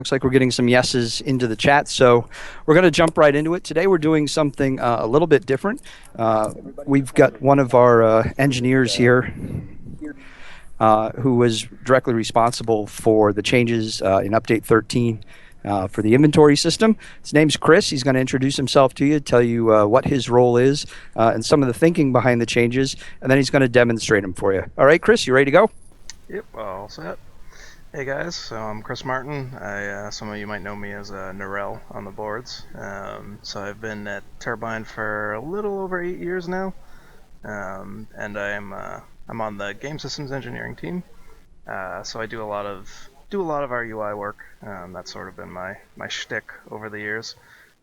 Looks like we're getting some yeses into the chat, so we're going to jump right into it. Today we're doing something a little bit different. We've got one of our engineers here who was directly responsible for the changes in Update 13 for the inventory system. His name's Chris. He's going to introduce himself to you, tell you what his role is, and some of the thinking behind the changes, and then he's going to demonstrate them for you. All right, Chris, you ready to go? Yep, all set. Hey guys, so I'm Chris Martin. Some of you might know me as Narelle on the boards. So I've been at Turbine for a little over 8 years now, and I'm on the game systems engineering team. So I do a lot of our UI work. That's sort of been my shtick over the years.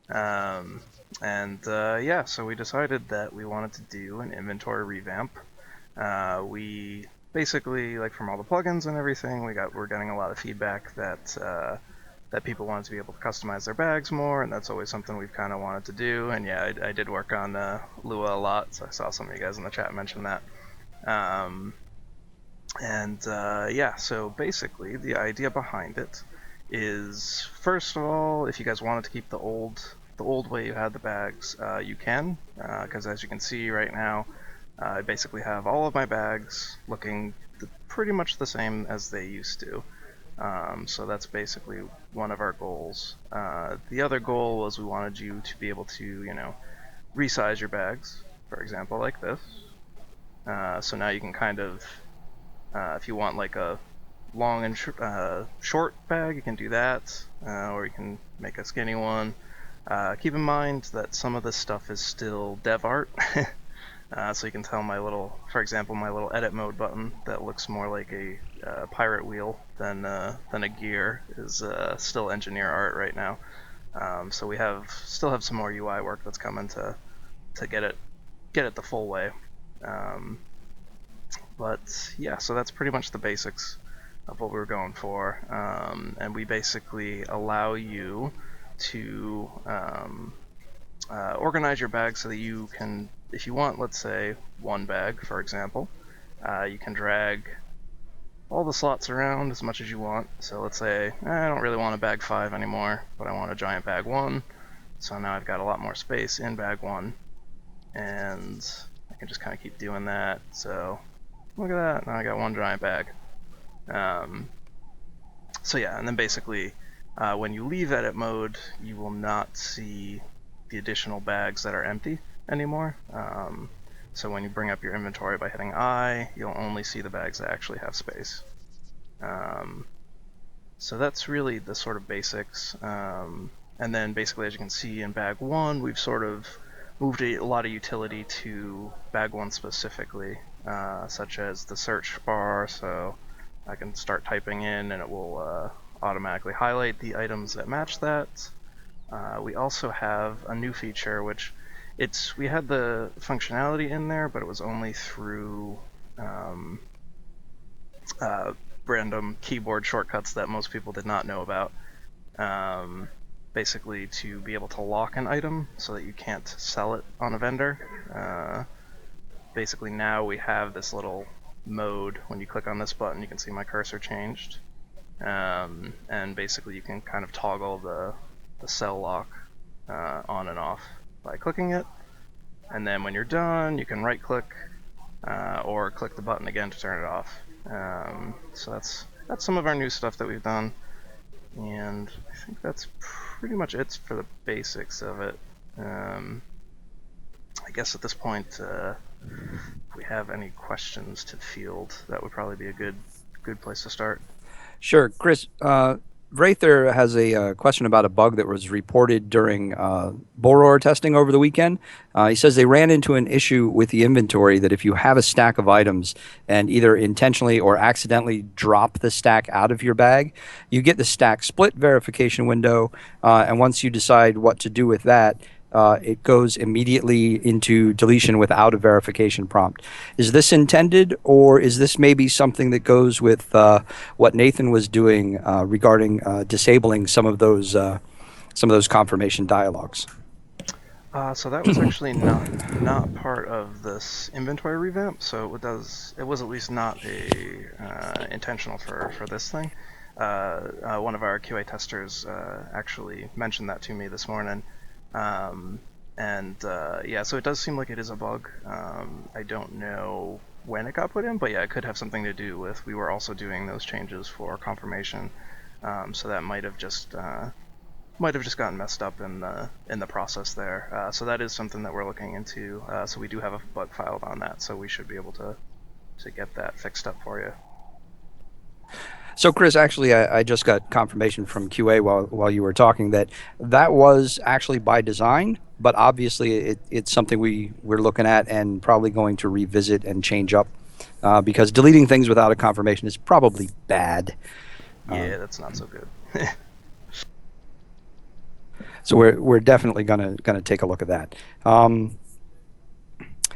Yeah, so we decided that we wanted to do an inventory revamp. We basically, like, from all the plugins and everything, we're getting a lot of feedback that people wanted to be able to customize their bags more, and that's always something we've kind of wanted to do. And yeah, I did work on Lua a lot, so I saw some of you guys in the chat mention that. Yeah, so basically the idea behind it is, first of all, if you guys wanted to keep the old way you had the bags, you can, because as you can see right now, I basically have all of my bags looking pretty much the same as they used to. So that's basically one of our goals. The other goal was we wanted you to be able to, resize your bags, for example, like this. So now you can kind of, if you want like a long and short bag, you can do that, or you can make a skinny one. Keep in mind that some of this stuff is still dev art. So you can tell for example, my little edit mode button that looks more like a pirate wheel than a gear is still engineer art right now. So we still have some more UI work that's coming to get it the full way. But yeah, so that's pretty much the basics of what we were going for, and we basically allow you to organize your bag so that you can, if you want, let's say, one bag, for example, you can drag all the slots around as much as you want. So let's say, I don't really want a bag 5 anymore, but I want a giant bag 1. So now I've got a lot more space in bag 1, and I can just kind of keep doing that. So look at that, now I got one giant bag. So yeah, and then basically, when you leave edit mode, you will not see the additional bags that are empty anymore. So when you bring up your inventory by hitting I, you'll only see the bags that actually have space. So that's really the sort of basics. And then basically, as you can see in bag 1, we've sort of moved a lot of utility to bag 1 specifically, such as the search bar, so I can start typing in and it will automatically highlight the items that match that. We also have a new feature, which we had the functionality in there, but it was only through random keyboard shortcuts that most people did not know about. Basically, to be able to lock an item so that you can't sell it on a vendor. Basically, now we have this little mode. When you click on this button, you can see my cursor changed. And basically, you can kind of toggle the cell lock on and off by clicking it, and then when you're done, you can right click or click the button again to turn it off. So that's some of our new stuff that we've done, and I think that's pretty much it for the basics of it. I guess at this point, if we have any questions to field, that would probably be a good place to start. Sure. Chris, Wraither has a question about a bug that was reported during Boror testing over the weekend. He says they ran into an issue with the inventory that if you have a stack of items and either intentionally or accidentally drop the stack out of your bag, you get the stack split verification window, and once you decide what to do with that, it goes immediately into deletion without a verification prompt. Is this intended, or is this maybe something that goes with what Nathan was doing regarding disabling some of those confirmation dialogues? So that was actually not part of this inventory revamp. So it was at least not a intentional for this thing. One of our QA testers actually mentioned that to me this morning. Um, yeah, so it does seem like it is a bug. I don't know when it got put in, but yeah, it could have something to do with we were also doing those changes for confirmation. So that might have just gotten messed up in the process there. So that is something that we're looking into. So we do have a bug filed on that, so we should be able to get that fixed up for you. So, Chris, actually, I just got confirmation from QA while you were talking that that was actually by design, but obviously it's something we're looking at and probably going to revisit and change up because deleting things without a confirmation is probably bad. Yeah, that's not so good. So we're definitely gonna take a look at that.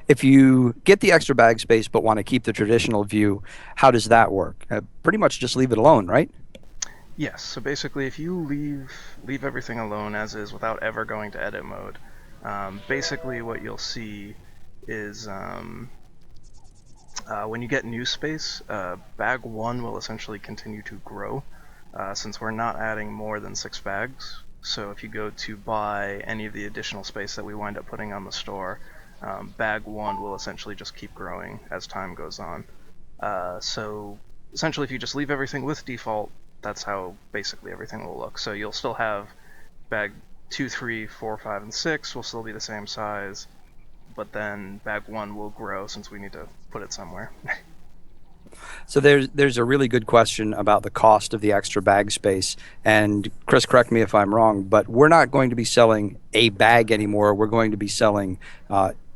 If you get the extra bag space but want to keep the traditional view, how does that work? Pretty much just leave it alone, right? Yes, so basically if you leave everything alone as is without ever going to edit mode, basically what you'll see is when you get new space, bag 1 will essentially continue to grow since we're not adding more than 6 bags. So if you go to buy any of the additional space that we wind up putting on the store, bag 1 will essentially just keep growing as time goes on. So essentially if you just leave everything with default, that's how basically everything will look. So you'll still have bag 2, 3, 4, 5, and 6 will still be the same size, but then bag 1 will grow since we need to put it somewhere. So there's a really good question about the cost of the extra bag space. And Chris, correct me if I'm wrong, but we're not going to be selling a bag anymore. We're going to be selling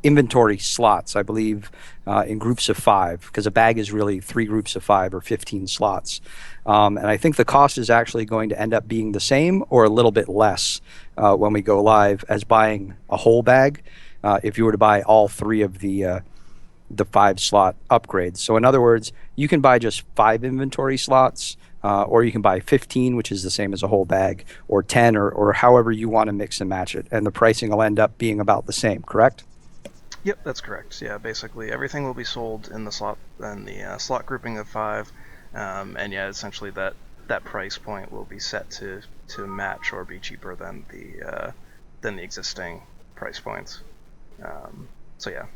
inventory slots, I believe, in groups of 5, because a bag is really 3 groups of 5 or 15 slots. And I think the cost is actually going to end up being the same or a little bit less when we go live as buying a whole bag. If you were to buy all 3 of the 5 slot upgrades. So in other words, you can buy just 5 inventory slots, or you can buy 15, which is the same as a whole bag, or 10, or however you want to mix and match it. And the pricing will end up being about the same, correct? Yep, that's correct. Yeah, basically everything will be sold in the slot grouping of 5, and yeah, essentially that price point will be set to match or be cheaper than the existing price points. So yeah.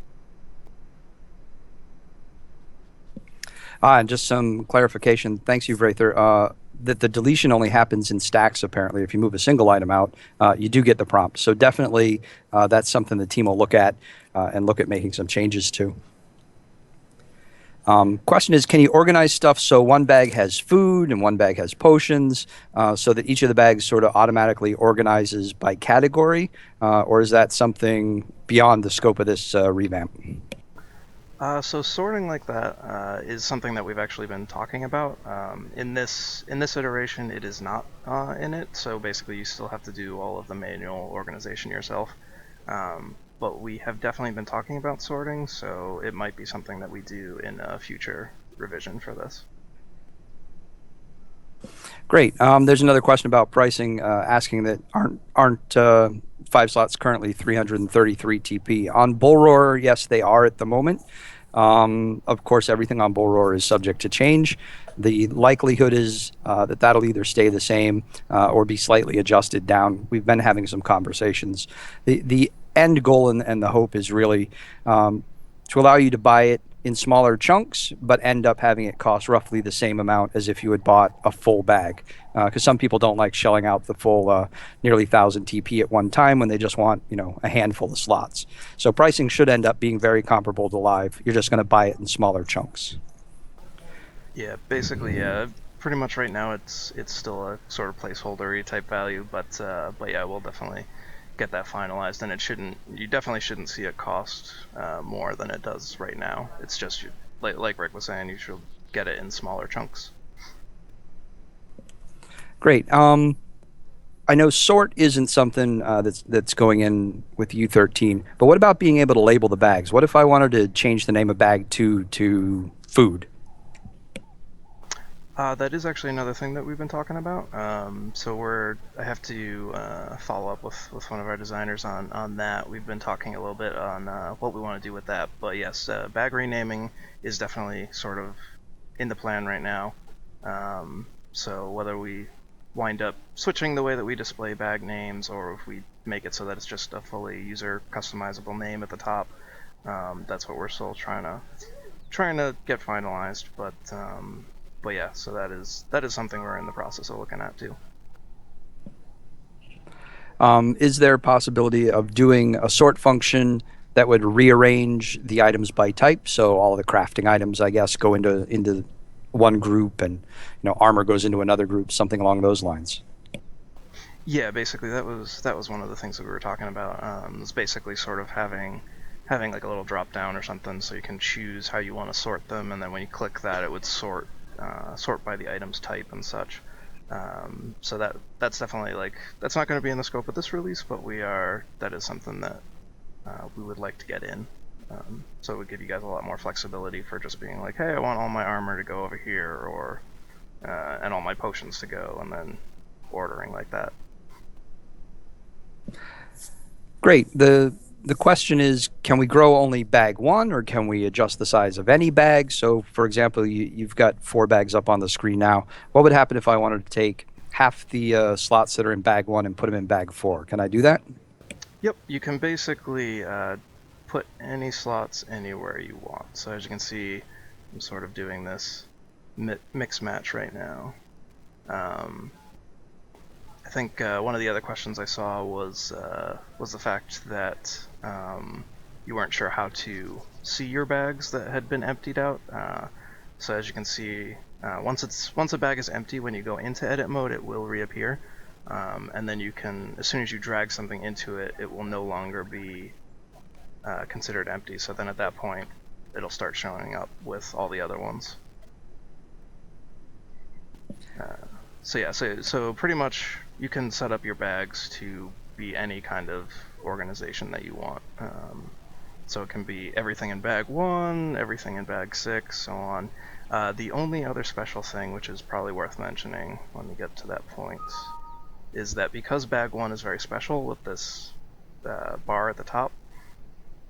And just some clarification. Thanks, you, Vrather. That the deletion only happens in stacks, apparently. If you move a single item out, you do get the prompt. So definitely that's something the team will look at and look at making some changes to. Question is, can you organize stuff so one bag has food and one bag has potions so that each of the bags sort of automatically organizes by category? Or is that something beyond the scope of this revamp? So sorting like that is something that we've actually been talking about. In this iteration, it is not in it. So basically, you still have to do all of the manual organization yourself. But we have definitely been talking about sorting, so it might be something that we do in a future revision for this. Great. There's another question about pricing, asking that aren't 5 slots currently 333 TP on Bull Roar? Yes, they are at the moment. Of course, everything on Bull Roar is subject to change. The likelihood is that that'll either stay the same or be slightly adjusted down. We've been having some conversations. The end goal and the hope is really to allow you to buy it in smaller chunks, but end up having it cost roughly the same amount as if you had bought a full bag. Because some people don't like shelling out the full nearly 1,000 TP at one time when they just want, a handful of slots. So pricing should end up being very comparable to live. You're just going to buy it in smaller chunks. Yeah, basically, yeah. Pretty much right now, it's still a sort of placeholdery type value, but yeah, we'll definitely get that finalized, and you definitely shouldn't see it cost more than it does right now. It's just like Rick was saying, you should get it in smaller chunks. Great. I know sort isn't something that's going in with U13, but what about being able to label the bags? What if I wanted to change the name of bag 2 to food? That is actually another thing that we've been talking about. So I have to follow up with one of our designers on that. We've been talking a little bit on what we want to do with that. But yes, bag renaming is definitely sort of in the plan right now. So whether we wind up switching the way that we display bag names, or if we make it so that it's just a fully user customizable name at the top, that's what we're still trying to get finalized. But yeah, so that is something we're in the process of looking at too. Is there a possibility of doing a sort function that would rearrange the items by type? So all the crafting items, I guess, go into one group, and armor goes into another group, something along those lines. Yeah, basically that was one of the things that we were talking about. It's basically sort of having like a little drop down or something, so you can choose how you want to sort them, and then when you click that, it would sort by the item's type and such. So that's definitely like that's not going to be in the scope of this release, but that is something that we would like to get in. So it would give you guys a lot more flexibility for just being like, hey, I want all my armor to go over here, or and all my potions to go, and then ordering like that. Great. The question is, can we grow only bag one, or can we adjust the size of any bag? So, for example, you've got 4 bags up on the screen now. What would happen if I wanted to take half the slots that are in bag one and put them in bag four? Can I do that? Yep, you can basically put any slots anywhere you want. So as you can see, I'm sort of doing this mix match right now. I think one of the other questions I saw was the fact that you weren't sure how to see your bags that had been emptied out. So as you can see, once a bag is empty, when you go into edit mode, it will reappear, and then you can, as soon as you drag something into it, it will no longer be considered empty. So then at that point, it'll start showing up with all the other ones. So yeah, so pretty much you can set up your bags to be any kind of organization that you want. So it can be everything in bag 1, everything in bag 6, so on. The only other special thing, which is probably worth mentioning when we get to that point, is that because bag 1 is very special with this bar at the top,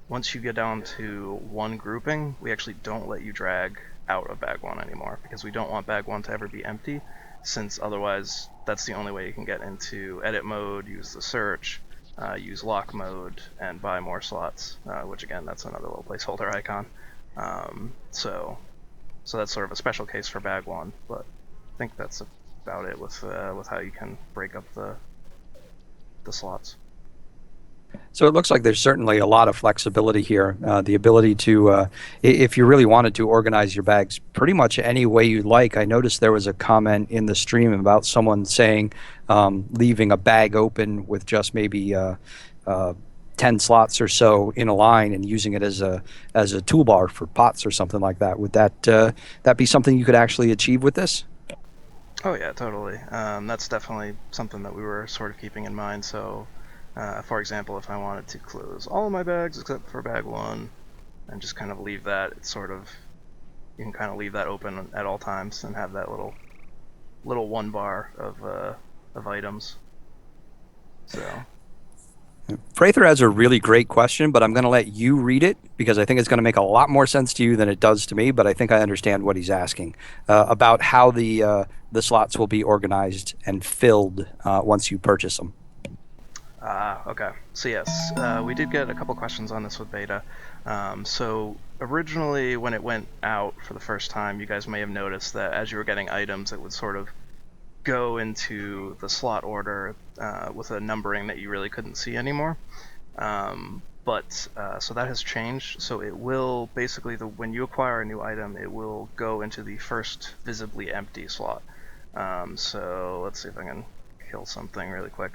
once you get down to one grouping, we actually don't let you drag out of bag 1 anymore, because we don't want bag 1 to ever be empty, since otherwise that's the only way you can get into edit mode, use the search, use lock mode, and buy more slots, which again, that's another little placeholder icon. So that's sort of a special case for bag 1, but I think that's about it with how you can break up the slots. So it looks like there's certainly a lot of flexibility here. The ability to, if you really wanted to organize your bags pretty much any way you like. I noticed there was a comment in the stream about someone saying leaving a bag open with just maybe 10 slots or so in a line and using it as a toolbar for pots or something like that. Would that be something you could actually achieve with this? Oh yeah, totally. That's definitely something that we were sort of keeping in mind. So, for example, if I wanted to close all of my bags except for bag 1 and just kind of leave that, it's sort of, you can kind of leave that open at all times and have that little one bar of items. So. Prather has a really great question, but I'm going to let you read it because I think it's going to make a lot more sense to you than it does to me. But I think I understand what he's asking about how the slots will be organized and filled once you purchase them. Okay. So yes, we did get a couple questions on this with beta. So originally, when it went out for the first time, you guys may have noticed that as you were getting items, it would sort of go into the slot order with a numbering that you really couldn't see anymore. But so that has changed. So it will basically, when you acquire a new item, it will go into the first visibly empty slot. So let's see if I can kill something really quick.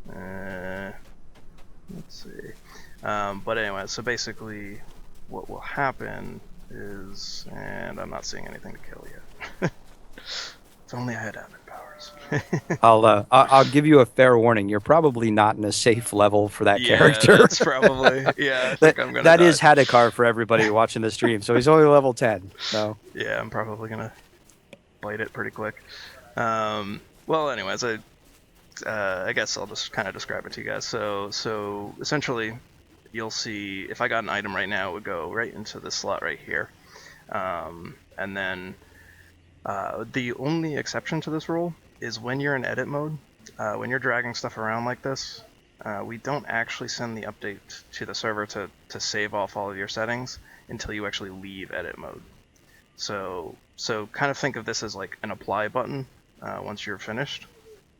Let's see. But anyway, so basically, what will happen is, and I'm not seeing anything to kill yet. If only I had admin powers. I'll give you a fair warning. You're probably not in a safe level for that Yeah, character. that's probably. Yeah, I think I'm gonna That die. is Hadakar for everybody watching the stream. So he's only level 10. So Yeah, I'm probably gonna bite it pretty quick. Well, anyways, I guess I'll just kind of describe it to you guys. So essentially, you'll see if I got an item right now, it would go right into this slot right here, and then The only exception to this rule is when you're in edit mode. When you're dragging stuff around like this, we don't actually send the update to the server to save off all of your settings until you actually leave edit mode. So kind of think of this as like an apply button once you're finished.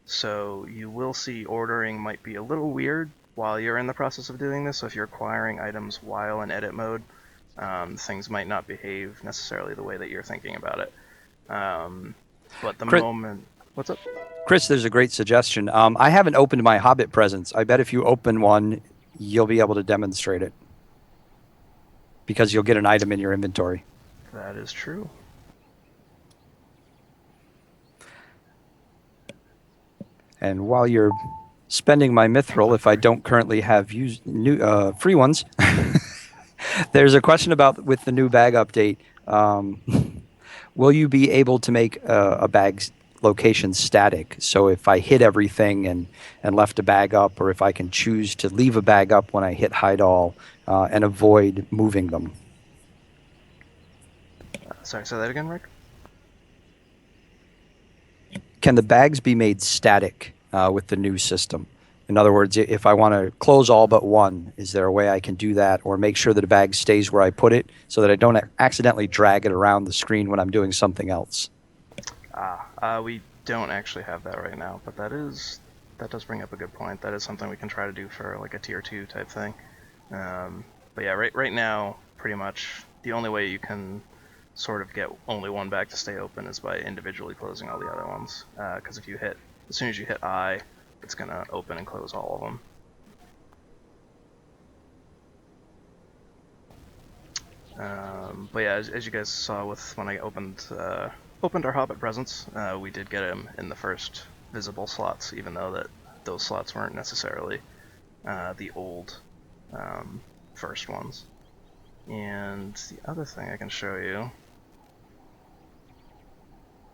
So you will see ordering might be a little weird while you're in the process of doing this. So if you're acquiring items while in edit mode, things might not behave necessarily the way that you're thinking about it. But the Chris, moment... What's up? Chris, there's a great suggestion. I haven't opened my Hobbit presents. I bet if you open one, you'll be able to demonstrate it because you'll get an item in your inventory. That is true. And while you're spending my mithril, if I don't currently have new free ones, there's a question about with the new bag update. Will you be able to make a bag's location static? So if I hit everything and left a bag up, or if I can choose to leave a bag up when I hit hide all and avoid moving them. Sorry, say that again, Rick? Can the bags be made static with the new system? In other words, if I want to close all but one, is there a way I can do that, or make sure that a bag stays where I put it so that I don't accidentally drag it around the screen when I'm doing something else? We don't actually have that right now, but that does bring up a good point. That is something we can try to do for like a tier 2 type thing. But yeah, right now, pretty much the only way you can sort of get only one bag to stay open is by individually closing all the other ones. Because as soon as you hit I, it's gonna open and close all of them. But yeah, as you guys saw with when I opened our Hobbit presents, we did get him in the first visible slots, even though those slots weren't necessarily the old first ones. And the other thing I can show you,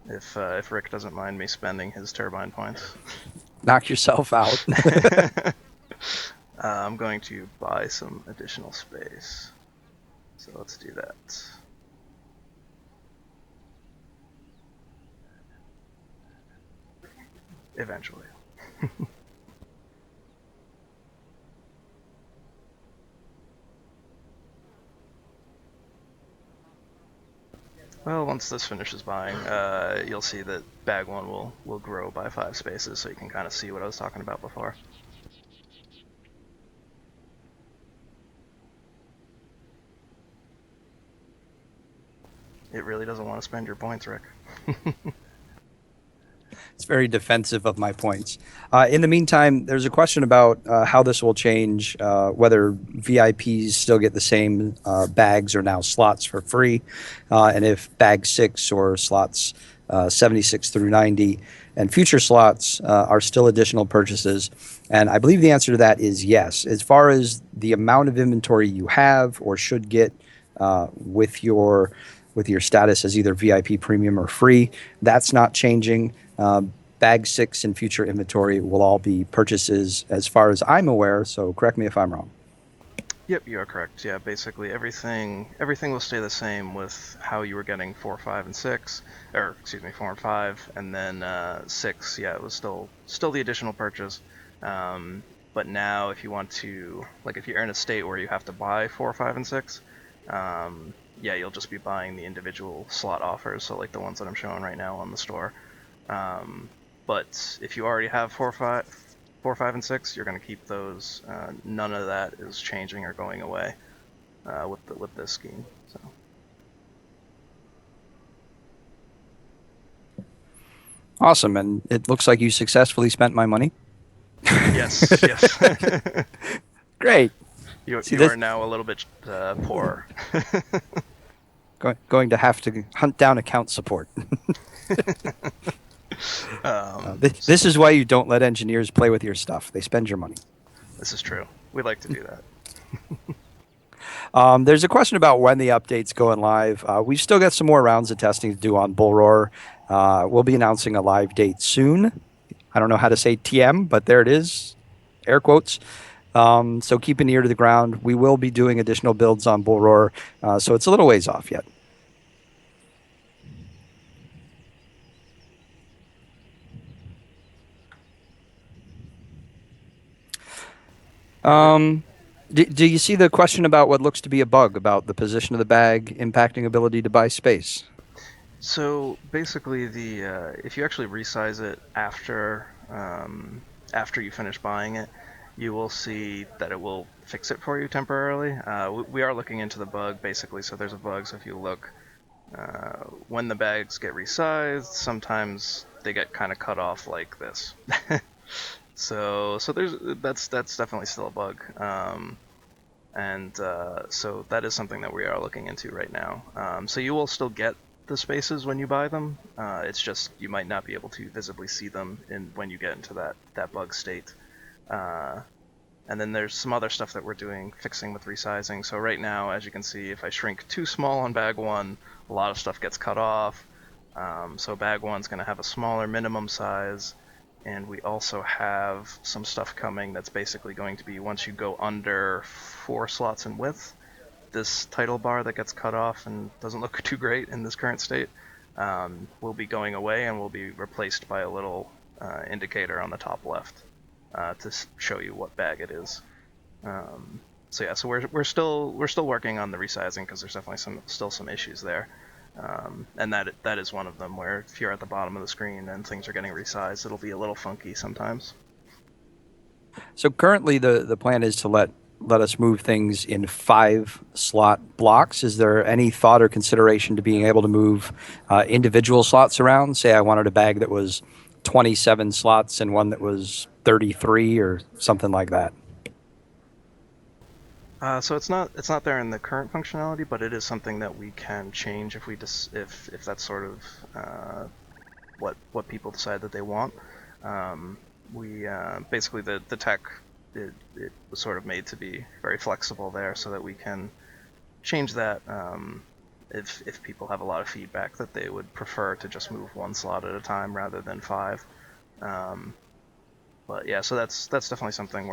if Rick doesn't mind me spending his turbine points. Knock yourself out. I'm going to buy some additional space. So let's do that. Eventually. Well, once this finishes buying, you'll see that bag 1 will grow by 5 spaces, so you can kind of see what I was talking about before. It really doesn't want to spend your points, Rick. It's very defensive of my points. In the meantime, there's a question about how this will change, whether VIPs still get the same bags or now slots for free, and if bag 6 or slots 76 through 90 and future slots are still additional purchases. And I believe the answer to that is yes. As far as the amount of inventory you have or should get with your status as either VIP, premium, or free, that's not changing. Bag 6 and future inventory will all be purchases as far as I'm aware, so correct me if I'm wrong. Yep, you are correct. Yeah, basically everything will stay the same with how you were getting 4, 5, and 6, or excuse me, 4 and 5, and then 6. Yeah, it was still the additional purchase. But now, if you want to, like, if you're in a state where you have to buy 4, 5, and 6, yeah, you'll just be buying the individual slot offers, so like the ones that I'm showing right now on the store. But if you already have 4, 5, and 6, you're going to keep those. None of that is changing or going away with this scheme. So. Awesome, and it looks like you successfully spent my money. Yes, yes. Great. You are now a little bit poorer. Going to have to hunt down account support. This is why you don't let engineers play with your stuff. They spend your money. This is true. We like to do that. There's a question about when the update's going live. We've still got some more rounds of testing to do on Bull Roar. We'll be announcing a live date soon. I don't know how to say TM, but there it is, air quotes. So keep an ear to the ground. We will be doing additional builds on Bull Roar, so it's a little ways off yet. Yeah, there. Do you see the question about what looks to be a bug about the position of the bag impacting ability to buy space? So basically, the if you actually resize it after you finish buying it, you will see that it will fix it for you temporarily. We are looking into the bug basically. So there's a bug. So if you look, when the bags get resized, sometimes they get kind of cut off like this. So there's that's definitely still a bug. And so that is something that we are looking into right now. So you will still get the spaces when you buy them. It's just you might not be able to visibly see them when you get into that bug state. Uh, and then there's some other stuff that we're doing, fixing with resizing. So right now, as you can see, if I shrink too small on bag one, a lot of stuff gets cut off. So bag one's going to have a smaller minimum size. And we also have some stuff coming that's basically going to be once you go under 4 slots in width, this title bar that gets cut off and doesn't look too great in this current state will be going away and will be replaced by a little indicator on the top left to show you what bag it is. So yeah, so we're still working on the resizing because there's definitely still some issues there. And that is one of them where if you're at the bottom of the screen and things are getting resized, it'll be a little funky sometimes. So currently, the plan is to let us move things in 5 slot blocks. Is there any thought or consideration to being able to move individual slots around? Say I wanted a bag that was 27 slots and one that was 33 or something like that. So it's not there in the current functionality, but it is something that we can change if if that's sort of what people decide that they want. We basically the tech it was sort of made to be very flexible there, so that we can change that if people have a lot of feedback that they would prefer to just move 1 slot at a time rather than 5. Um, but yeah, so that's definitely something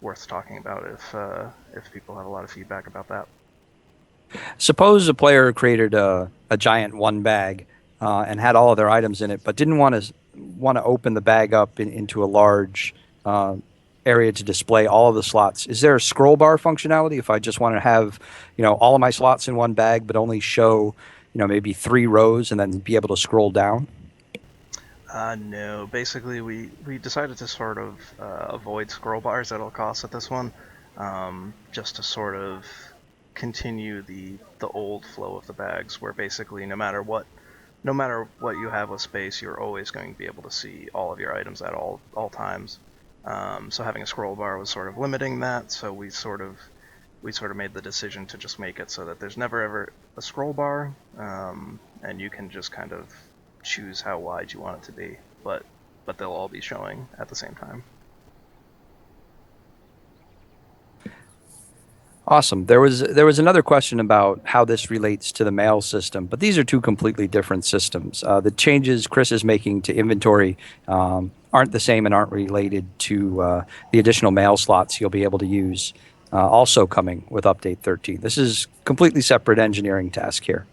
worth talking about if people have a lot of feedback about that. Suppose a player created a giant one bag and had all of their items in it, but didn't want to open the bag up into a large uh, area to display all of the slots. Is there a scroll bar functionality if I just want to have, all of my slots in one bag, but only show, maybe 3 rows and then be able to scroll down? No, basically we decided to sort of avoid scroll bars at all costs at this one, just to sort of continue the old flow of the bags, where basically no matter what you have with space, you're always going to be able to see all of your items at all times. So having a scroll bar was sort of limiting that. So we sort of made the decision to just make it so that there's never ever a scroll bar, and you can just kind of choose how wide you want it to be, but they'll all be showing at the same time. Awesome. There was another question about how this relates to the mail system, but these are two completely different systems. The changes Chris is making to inventory aren't the same and aren't related to the additional mail slots you'll be able to use. Also coming with update 13. This is completely separate engineering task here.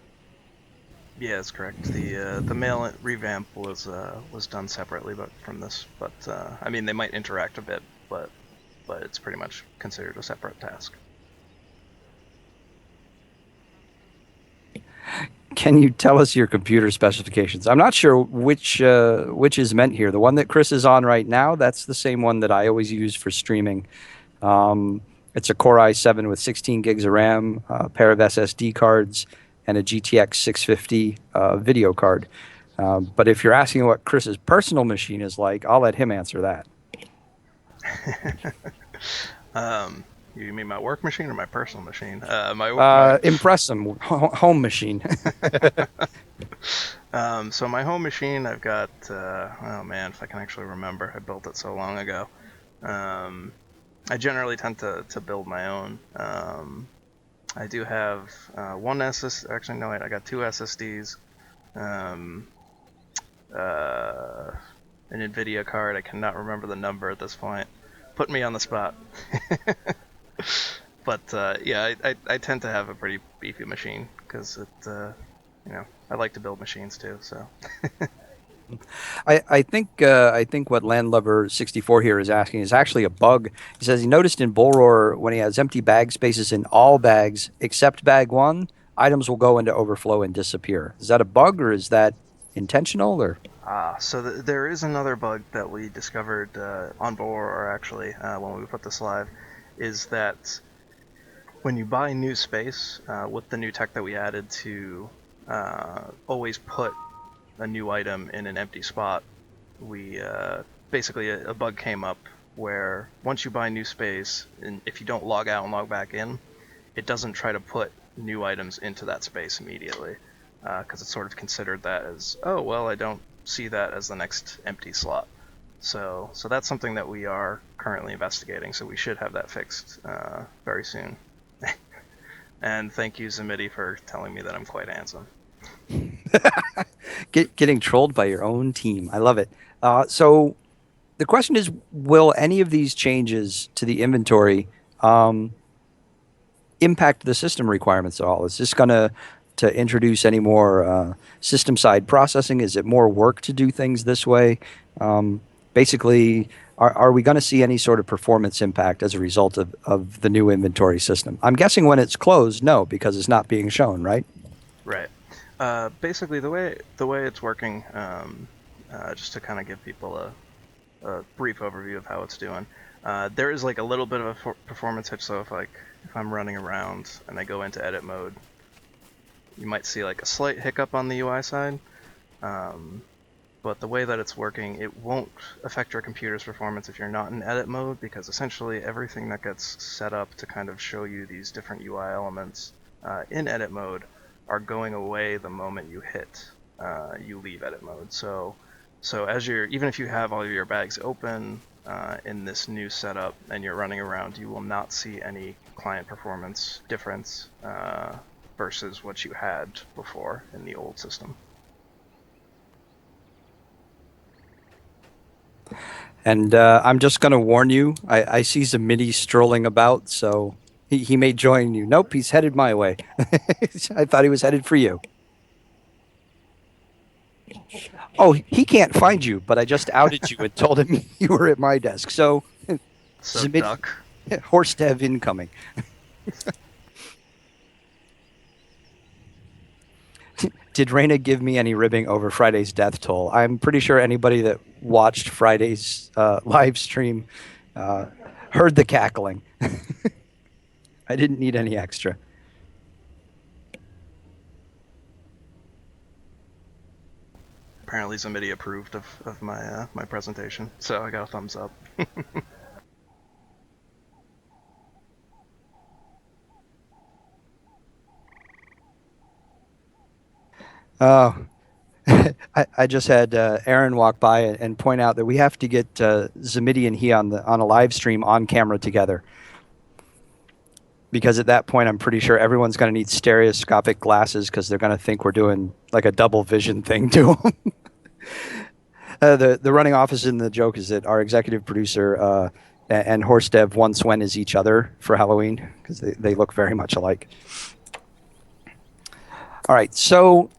Yeah, that's correct. The mail revamp was done separately, but from this, but I mean they might interact a bit, but it's pretty much considered a separate task. Can you tell us your computer specifications? I'm not sure which is meant here. The one that Chris is on right now, that's the same one that I always use for streaming. Um, it's a Core i7 with 16 gigs of RAM, a pair of SSD cards, and a GTX 650 video card. But if you're asking what Chris's personal machine is like, I'll let him answer that. um, you mean my work machine or my personal machine? My Impress him, home machine. So my home machine, I've got oh man, if I can actually remember, I built it so long ago. Um, I generally tend to build my own. I do have one SS. Actually, no, wait, I got 2 SSDs. Um, uh, an NVIDIA card. I cannot remember the number at this point. Put me on the spot. But yeah, I tend to have a pretty beefy machine because I like to build machines too. So I think what Landlover 64 here is asking is actually a bug. He says he noticed in Bullroar when he has empty bag spaces in all bags except bag one, items will go into overflow and disappear. Is that a bug or is that intentional or? So there is another bug that we discovered on board, or actually when we put this live, is that when you buy new space with the new tech that we added to always put a new item in an empty spot, we basically a bug came up where once you buy new space, and if you don't log out and log back in, it doesn't try to put new items into that space immediately because it's sort of considered that as, oh well, I don't see that as the next empty slot. So that's something that we are currently investigating. So we should have that fixed very soon. And thank you, Zamidi, for telling me that I'm quite handsome. Getting trolled by your own team. I love it. So the question is, will any of these changes to the inventory um, impact the system requirements at all? Is this going to introduce any more system side processing? Is it more work to do things this way? Basically, are we going to see any sort of performance impact as a result of the new inventory system? I'm guessing when it's closed, no, because it's not being shown, right? Right. Basically, the way it's working, just to kind of give people a brief overview of how it's doing. There is like a little bit of a performance hitch. So if I'm running around and I go into edit mode, you might see like a slight hiccup on the UI side. Um, but the way that it's working, it won't affect your computer's performance if you're not in edit mode, because essentially everything that gets set up to kind of show you these different UI elements in edit mode are going away the moment you leave edit mode. So as you're, even if you have all of your bags open in this new setup and you're running around, you will not see any client performance difference versus what you had before in the old system. And I'm just going to warn you. I see Zamidi strolling about, so he may join you. Nope, he's headed my way. I thought he was headed for you. Oh, he can't find you, but I just outed you and told him you were at my desk. So, So Zamidi, duck. horse dev incoming. Did Reina give me any ribbing over Friday's death toll? I'm pretty sure anybody that watched Friday's live stream uh, heard the cackling. I didn't need any extra. Apparently somebody approved of my presentation, so I got a thumbs up. Oh, I just had Aaron walk by and point out that we have to get Zamidi and he on a live stream on camera together, because at that point I'm pretty sure everyone's going to need stereoscopic glasses because they're going to think we're doing like a double vision thing to them. The running office in the joke is that our executive producer and Horse Dev once went as each other for Halloween because they look very much alike. All right, so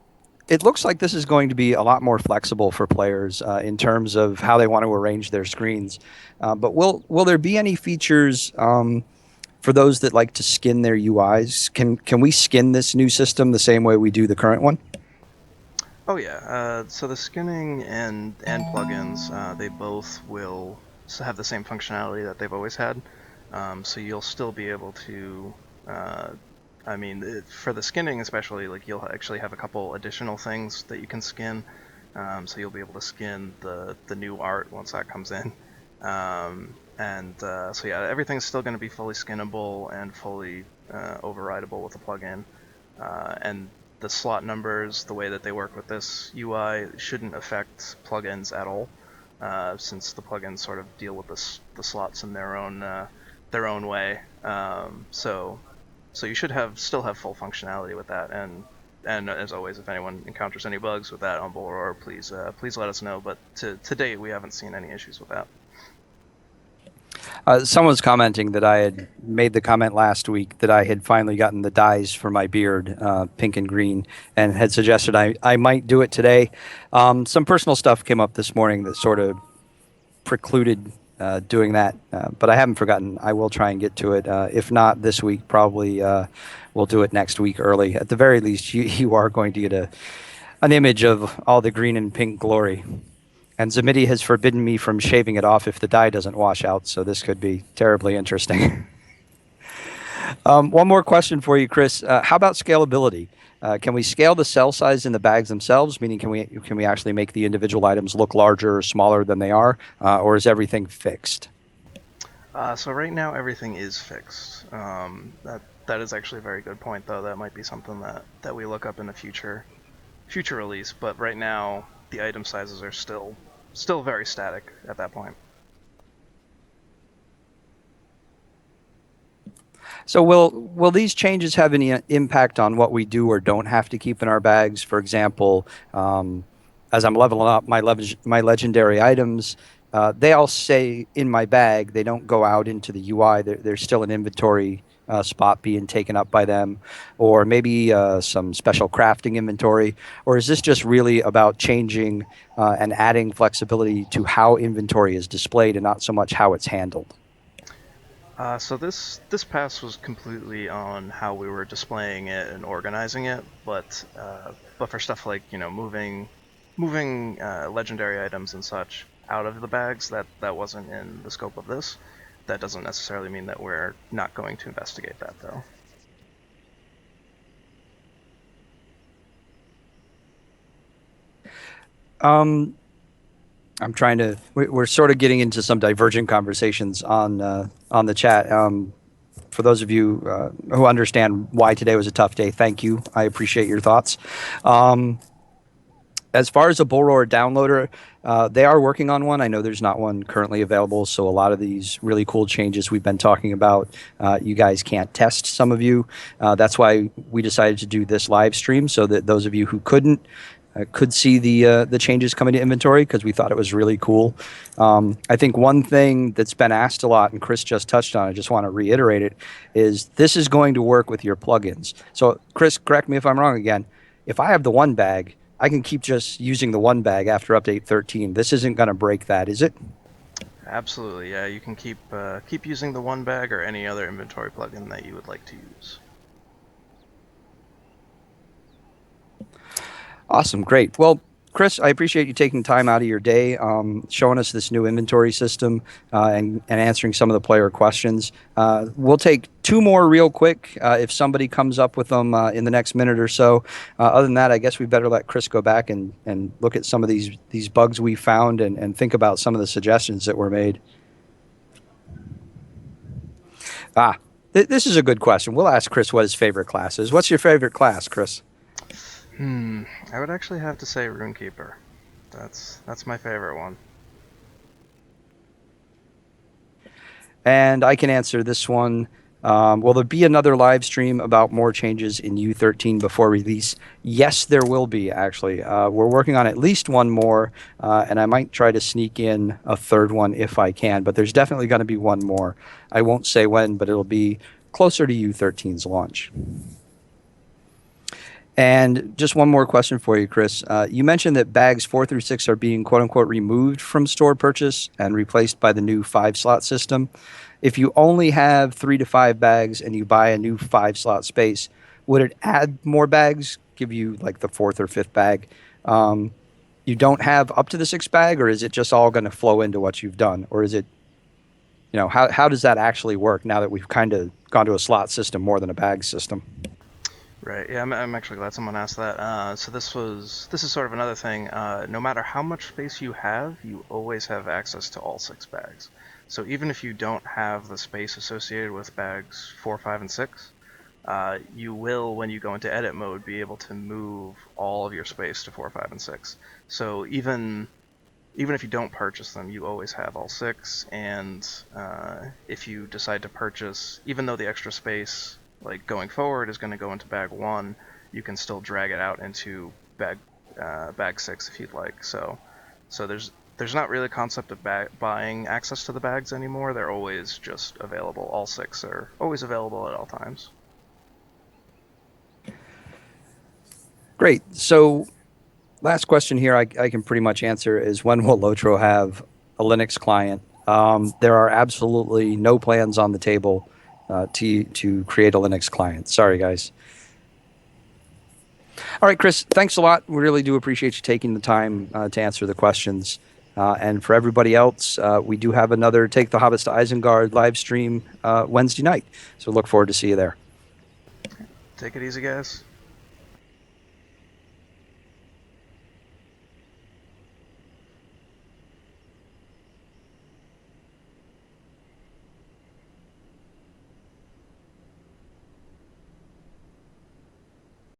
it looks like this is going to be a lot more flexible for players in terms of how they want to arrange their screens. But will there be any features for those that like to skin their UIs? Can we skin this new system the same way we do the current one? Oh yeah, so the skinning and plugins, they both will have the same functionality that they've always had. So you'll still be able to, uh, for the skinning especially, like you'll actually have a couple additional things that you can skin. So you'll be able to skin the new art once that comes in. So yeah, everything's still going to be fully skinnable and fully overrideable with the plugin. And the slot numbers, the way that they work with this UI, shouldn't affect plugins at all, since the plugins sort of deal with the slots in their own way. So you should still have full functionality with that. And as always, if anyone encounters any bugs with that on Bullroar, please let us know. But to date, we haven't seen any issues with that. Someone's commenting that I had made the comment last week that I had finally gotten the dyes for my beard, pink and green, and had suggested I might do it today. Some personal stuff came up this morning that sort of precluded doing that, but I haven't forgotten. I will try and get to it. If not this week, probably we'll do it next week early. At the very least, you are going to get an image of all the green and pink glory. And Zamidi has forbidden me from shaving it off if the dye doesn't wash out, so this could be terribly interesting. One more question for you, Chris. How about scalability? Can we scale the cell size in the bags themselves? Meaning, can we actually make the individual items look larger or smaller than they are, or is everything fixed? So right now everything is fixed. That is actually a very good point, though. That might be something that we look up in the future release. But right now the item sizes are still very static at that point. So will these changes have any impact on what we do or don't have to keep in our bags? For example, as I'm leveling up my legendary items, they all stay in my bag. They don't go out into the UI. There's still an inventory spot being taken up by them, or maybe some special crafting inventory. Or is this just really about changing and adding flexibility to how inventory is displayed and not so much how it's handled? So this pass was completely on how we were displaying it and organizing it, but for stuff like moving legendary items and such out of the bags, that wasn't in the scope of this. That doesn't necessarily mean that we're not going to investigate that, though. Um, I'm trying to. We're sort of getting into some divergent conversations on the chat. For those of you who understand why today was a tough day, thank you. I appreciate your thoughts. Um, as far as a Bullroar downloader, they are working on one. I know there's not one currently available, so a lot of these really cool changes we've been talking about, you guys can't test. Some of you, that's why we decided to do this live stream so that those of you who couldn't could see the changes coming to inventory because we thought it was really cool. I think one thing that's been asked a lot, and Chris just touched on, I just want to reiterate it, is this is going to work with your plugins. So, Chris, correct me if I'm wrong again. If I have the one bag, I can keep just using the one bag after update 13. This isn't going to break that, is it? Absolutely, yeah. You can keep using the one bag or any other inventory plugin that you would like to use. Awesome, great. Well, Chris, I appreciate you taking time out of your day, showing us this new inventory system, and answering some of the player questions. We'll take two more real quick if somebody comes up with them in the next minute or so. Other than that, I guess we better let Chris go back and look at some of these bugs we found and think about some of the suggestions that were made. Ah, this is a good question. We'll ask Chris what his favorite class is. What's your favorite class, Chris? I would actually have to say Runekeeper. That's my favorite one. And I can answer this one. Will there be another live stream about more changes in U13 before release? Yes, there will be, actually. We're working on at least one more, and I might try to sneak in a third one if I can, but there's definitely going to be one more. I won't say when, but it'll be closer to U13's launch. And just one more question for you, Chris. You mentioned that bags 4 through 6 are being "quote unquote" removed from store purchase and replaced by the new 5 slot system. If you only have 3 to 5 bags and you buy a new 5 slot space, would it add more bags, give you like the fourth or fifth bag? You don't have up to the sixth bag, or is it just all going to flow into what you've done? Or is it, how does that actually work now that we've kind of gone to a slot system more than a bag system? Right. Yeah, I'm actually glad someone asked that. So this is sort of another thing. No matter how much space you have, you always have access to all 6 bags. So even if you don't have the space associated with bags 4, 5, and 6, you will, when you go into edit mode, be able to move all of your space to 4, 5, and 6. So even if you don't purchase them, you always have all 6. And if you decide to purchase, even though the extra space, like going forward, is going to go into bag 1, you can still drag it out into bag 6 if you'd like. So there's not really a concept of buying access to the bags anymore. They're always just available. All 6 are always available at all times. Great. So last question here I can pretty much answer is when will LOTRO have a Linux client? There are absolutely no plans on the table to create a Linux client. Sorry, guys. All right, Chris, thanks a lot. We really do appreciate you taking the time to answer the questions. And for everybody else, we do have another Take the Hobbits to Isengard live stream Wednesday night. So look forward to see you there. Take it easy, guys.